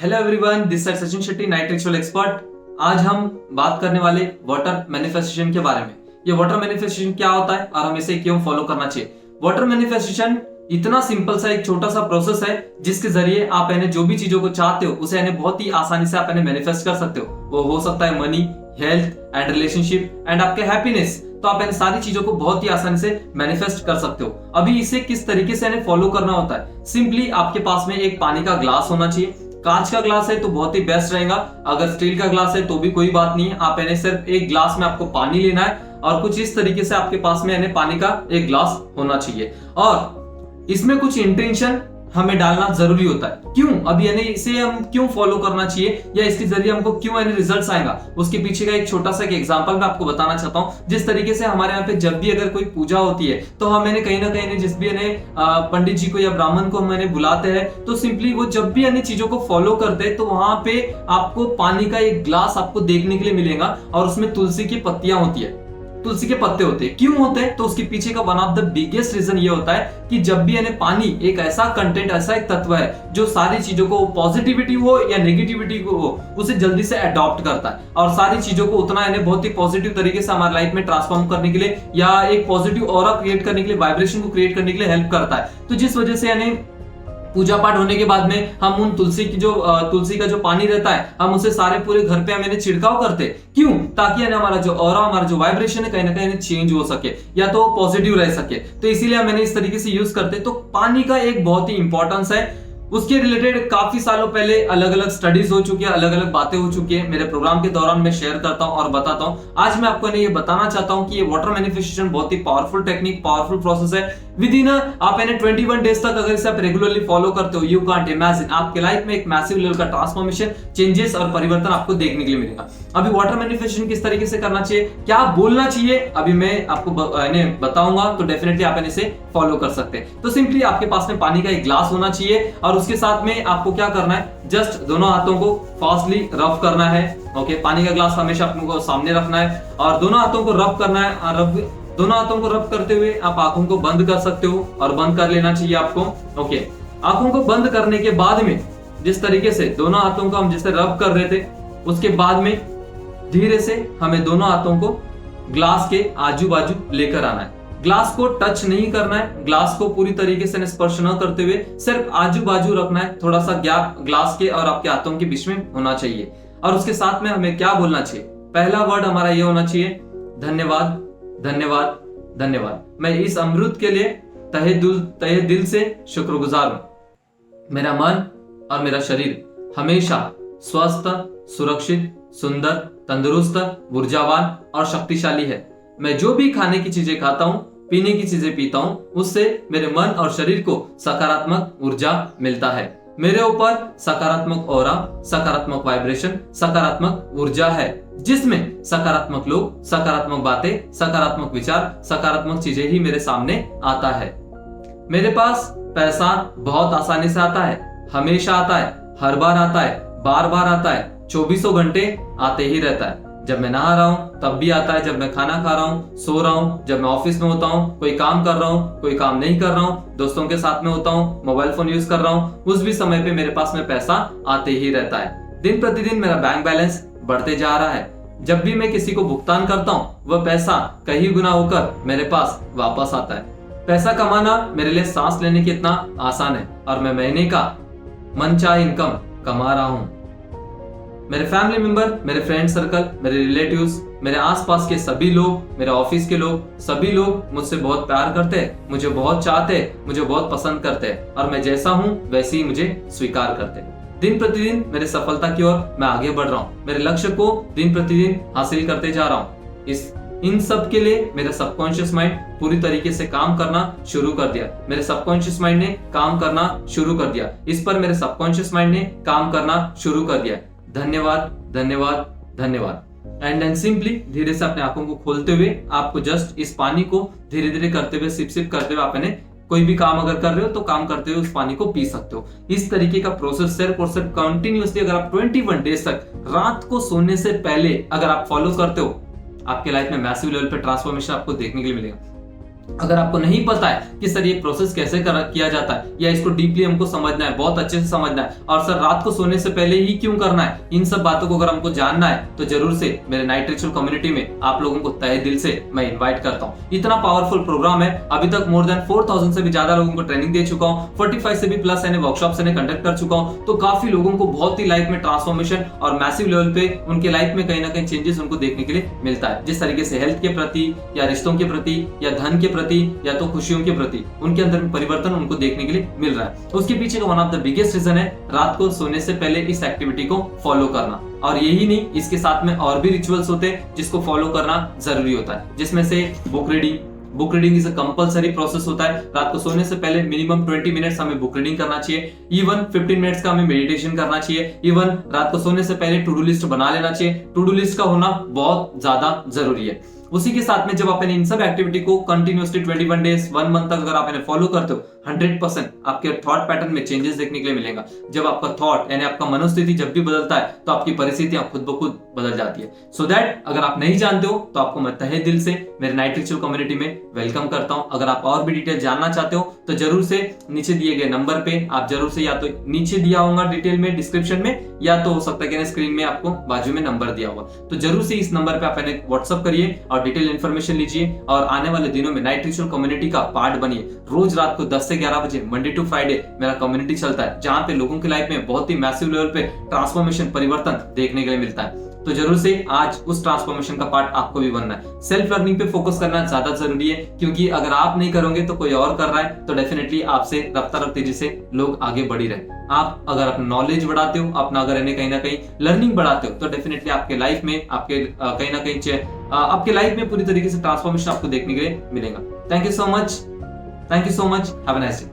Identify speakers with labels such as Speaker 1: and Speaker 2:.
Speaker 1: Hello everyone, this is Sachin Shetty, night ritual expert. आज हम बात करने वाले वाटर मैनिफेस्टेशन के बारे में। ये वाटर मैनिफेस्टेशन क्या होता है और हमें इसे क्यों फॉलो करना चाहिए। वाटर मैनिफेस्टेशन इतना सिंपल सा एक छोटा सा प्रोसेस है जिसके जरिए आप जो भी चीजों को चाहते हो उसे बहुत ही आसानी से आप मैनिफेस्ट कर सकते हो। वो हो सकता है money, health and relationship and आपके हैप्पीनेस। तो आप इन सारी चीजों को बहुत ही आसानी से मैनिफेस्ट कर सकते हो। अभी इसे किस तरीके से फॉलो करना होता है, सिंपली आपके पास में एक पानी का ग्लास होना चाहिए। कांच का ग्लास है तो बहुत ही बेस्ट रहेगा, अगर स्टील का ग्लास है तो भी कोई बात नहीं है। आप सिर्फ एक ग्लास में आपको पानी लेना है और कुछ इस तरीके से आपके पास में पानी का एक ग्लास होना चाहिए। और इसमें कुछ इंटेंशन हमें डालना जरूरी होता है। क्यों अभी इसे हम क्यों फॉलो करना चाहिए या इसके जरिए हमको क्यों रिजल्ट्स आएगा, उसके पीछे का एक छोटा सा एग्जांपल मैं आपको बताना चाहता हूं। जिस तरीके से हमारे यहाँ पे जब भी अगर कोई पूजा होती है तो हम कहीं ना कहीं जिस भी पंडित जी को या ब्राह्मण को हम बुलाते हैं तो सिंपली वो जब भी चीजों को फॉलो करते हैं तो वहां पे आपको पानी का एक ग्लास आपको देखने के लिए मिलेगा और उसमें तुलसी की पत्तियां होती है, तुलसी के पत्ते होते हैं। क्यों होते हैं तो उसके पीछे का one of the biggest reason ये होता है कि जब भी पानी एक ऐसा कंटेंट, ऐसा एक तत्व है जो सारी चीजों को, पॉजिटिविटी हो या नेगेटिविटी को हो, उसे जल्दी से अडॉप्ट करता है और सारी चीजों को उतना बहुत ही पॉजिटिव तरीके से हमारी लाइफ में ट्रांसफॉर्म करने के लिए या एक पॉजिटिव ऑरा क्रिएट करने के लिए, वाइब्रेशन को क्रिएट करने के लिए हेल्प करता है। तो जिस वजह से पूजा पाठ होने के बाद में हम उन तुलसी का जो पानी रहता है हम उसे सारे पूरे घर पे हम छिड़काव करते। क्यों? ताकि हमारा जो ऑरा, हमारा जो वाइब्रेशन है कहीं ना कहीं चेंज हो सके या तो पॉजिटिव रह सके। तो इसीलिए हम इस तरीके से यूज करते। तो पानी का एक बहुत ही इंपॉर्टेंस है, उसके रिलेटेड काफी सालों पहले अलग अलग स्टडीज हो चुकी है, अलग अलग बातें हो चुकी है। मेरे प्रोग्राम के दौरान मैं शेयर करता हूं और बताता हूं। आज मैं आपको ये बताना चाहता हूं कि ये वाटर मैनिफेस्टेशन बहुत ही पावरफुल टेक्निक, पावरफुल प्रोसेस है। विद इन आप 21 डेज तक अगर इसे आप रेगुलरली फॉलो करते हो, यू कांट इमेजिन आपके लाइफ में एक मैसिव लेवल का ट्रांसफॉर्मेशन, चेंजेस और परिवर्तन आपको देखने के लिए मिलेगा। अभी वाटर मैनिफेस्टेशन किस तरीके से करना चाहिए, क्या बोलना चाहिए, अभी मैं आपको बताऊंगा। तो डेफिनेटली आप इसे फॉलो कर सकते हैं। तो सिंपली आपके पास में पानी का एक ग्लास होना चाहिए और उसके साथ में आपको क्या करना है, जस्ट दोनों हाथों को फास्टली रब करना है। ओके, पानी का ग्लास हमेशा आपको सामने रखना है और दोनों हाथों को रब करना है। दोनों हाथों को रब करते हुए आप आंखों को बंद कर सकते हो और बंद कर लेना चाहिए आपको। ओके, आंखों को बंद करने के बाद में जिस तरीके से दोनों हाथों को हम जैसे रब कर रहे थे, उसके बाद में धीरे से हमें दोनों हाथों को ग्लास के आजू बाजू लेकर आना है। ग्लास को टच नहीं करना है, ग्लास को पूरी तरीके से स्पर्श न करते हुए सिर्फ आजू बाजू रखना है। थोड़ा सा गैप ग्लास के और आपके हाथों के बीच में होना चाहिए। और उसके साथ में हमें क्या बोलना चाहिए, पहला वर्ड हमारा ये होना चाहिए, धन्यवाद, धन्यवाद, धन्यवाद। मैं इस अमृत के लिए तहे दिल से शुक्रगुजार हूं। मेरा मन और मेरा शरीर हमेशा स्वस्थ, सुरक्षित, सुंदर, तंदुरुस्त, ऊर्जावान और शक्तिशाली है। मैं जो भी खाने की चीजें खाता हूं, पीने की चीजें पीता हूं, उससे मेरे मन और शरीर को सकारात्मक ऊर्जा मिलता है। मेरे ऊपर सकारात्मक ऑरा, सकारात्मक वाइब्रेशन, सकारात्मक ऊर्जा है, जिसमें सकारात्मक लोग, सकारात्मक बातें, सकारात्मक विचार, सकारात्मक चीजें ही मेरे सामने आता है। मेरे पास पैसा बहुत आसानी से आता है, हमेशा आता है, हर बार आता है, बार बार आता है, 24 घंटे आते ही रहता है। जब मैं नहा रहा हूं तब भी आता है, जब मैं खाना खा रहा हूं, सो रहा हूं, जब मैं ऑफिस में होता हूं, कोई काम कर रहा हूं, कोई काम नहीं कर रहा हूं, दोस्तों के साथ में होता हूं, मोबाइल फोन यूज कर रहा हूं, उस भी समय पे मेरे पास में पैसा आते ही रहता है। दिन प्रतिदिन मेरा बैंक बैलेंस बढ़ते जा रहा है। जब भी मैं किसी को भुगतान करता हूं वह पैसा कई गुना होकर मेरे पास वापस आता है। पैसा कमाना मेरे लिए सांस लेने कितना आसान है और मैं महीने का मनचाहे इनकम कमा रहा हूं। मेरे फैमिली मेंबर, मेरे फ्रेंड सर्कल, मेरे रिलेटिव्स, मेरे आसपास के सभी लोग, मेरे ऑफिस के लोग, सभी लोग मुझसे बहुत प्यार करते हैं, मुझे बहुत चाहते हैं, मुझे बहुत पसंद करते हैं और मैं जैसा हूं वैसे ही मुझे स्वीकार करते हैं। दिन प्रतिदिन मेरे सफलता की ओर मैं आगे बढ़ रहा हूं, मेरे लक्ष्य को दिन प्रतिदिन हासिल करते जा रहा हूं। इन सब के लिए मेरा सबकॉन्शियस माइंड पूरी तरीके से काम करना शुरू कर दिया। मेरे सबकॉन्शियस माइंड ने काम करना शुरू कर दिया, इस पर मेरे सबकॉन्शियस माइंड ने काम करना शुरू कर दिया। धन्यवाद, धन्यवाद, धन्यवाद। एंड देन सिंपली धीरे से अपने आंखों को खोलते हुए आपको जस्ट इस पानी को धीरे धीरे करते हुए, सिप सिप करते हुए, आपने कोई भी काम अगर कर रहे हो तो काम करते हुए उस पानी को पी सकते हो। इस तरीके का प्रोसेस सिर्फ और सिर्फ कंटिन्यूअसली अगर आप 21 डेज तक रात को सोने से पहले अगर आप फॉलो करते हो, आपके लाइफ में मैसिव लेवल पे ट्रांसफॉर्मेशन आपको देखने के लिए मिलेगा। अगर आपको नहीं पता है कि सर ये प्रोसेस कैसे किया जाता है या इसको डीपली हमको समझना है, बहुत अच्छे से समझना है, और सर रात को सोने से पहले ही क्यों करना है, इन सब बातों को अगर हमको जानना है तो जरूर से मेरे नाइट रिचुअल कम्युनिटी में आप लोगों को तहे दिल से मैं इनवाइट करता हूँ। इतना पावरफुल प्रोग्राम है, अभी तक मोर देन 4000 से भी ज्यादा लोगों को ट्रेनिंग दे चुका हूँ, 45 से भी प्लस वर्कशॉप कंडक्ट कर चुका हूँ। तो काफी लोगों को बहुत ही लाइफ में ट्रांसफॉर्मेशन और मैसिव लेवल पे उनके लाइफ में कहीं ना कहीं चेंजेस उनको देखने के लिए मिलता है। जिस तरीके से हेल्थ के प्रति या रिश्तों के प्रति या धन के प्रति या तो खुशियों के प्रति उनके अंदर में परिवर्तन उनको देखने के लिए मिल रहा है, उसके पीछे का one of the biggest reason है रात को सोने से पहले इस एक्टिविटी को फॉलो करना। और यही नहीं, इसके साथ में और भी रिचुअल्स होते हैं जिसको फॉलो करना जरूरी होता है, जिसमें से book reading is a compulsory process होता है। रात को सोने से पहले मिनिमम 20 मिनट्स हमें बुक रीडिंग करना चाहिए, इवन 15 मिनट्स का हमें मेडिटेशन करना चाहिए, इवन रात को सोने से पहले टू डू लिस्ट बना लेना चाहिए। टू डू लिस्ट का होना बहुत ज्यादा जरूरी है। उसी के साथ में जब आप इन सब एक्टिविटी को कंटिन्यूअसली 21 डेज 1 मंथ तक अगर आप इन्हें फॉलो करते हो, 100% आपके थॉट पैटर्न में चेंजेस देखने के लिए मिलेगा। जब आपका थॉट यानी आपका मनोस्थिति जब भी बदलता है तो आपकी परिस्थितियां खुद ब खुद बदल जाती है। सो दैट अगर आप नहीं जानते हो तो आपको मैं तहे दिल से मेरे नाइट रिचुअल कम्युनिटी में वेलकम करता हूं। अगर आप और भी डिटेल जानना चाहते हो तो जरूर से नीचे दिए गए नंबर पे आप जरूर से, या तो नीचे दिया होगा डिटेल में डिस्क्रिप्शन में, या तो हो सकता है कि स्क्रीन में आपको बाजू में नंबर दिया होगा, तो जरूर से इस नंबर पे आप व्हाट्सअप करिए और डिटेल इन्फॉर्मेशन लीजिए और आने वाले दिनों में नाइट रिचुअल कम्युनिटी का पार्ट बनिए। रोज रात को 10 से 11 बजे मंडे टू फ्राइडे मेरा कम्युनिटी चलता है, जहां पे लोगों की लाइफ में बहुत ही मैसिव लेवल पे ट्रांसफॉर्मेशन परिवर्तन देखने के लिए मिलता है। तो जरूर से आज उस ट्रांसफॉर्मेशन का पार्ट आपको भी बनना है। सेल्फ लर्निंग पे फोकस करना ज्यादा जरूरी है, क्योंकि अगर आप नहीं करोगे तो कोई और कर रहा है, तो डेफिनेटली आपसे रफ्तार तेजी से लोग आगे बढ़ ही रहे। आप अगर अपना नॉलेज बढ़ाते हो, अपना अगर कहीं ना कहीं लर्निंग बढ़ाते हो, तो डेफिनेटली आपके लाइफ में आपके कहीं ना कहीं आपके लाइफ में पूरी तरीके से ट्रांसफॉर्मेशन आपको देखने के लिए मिलेगा। Thank you so much, have a nice day.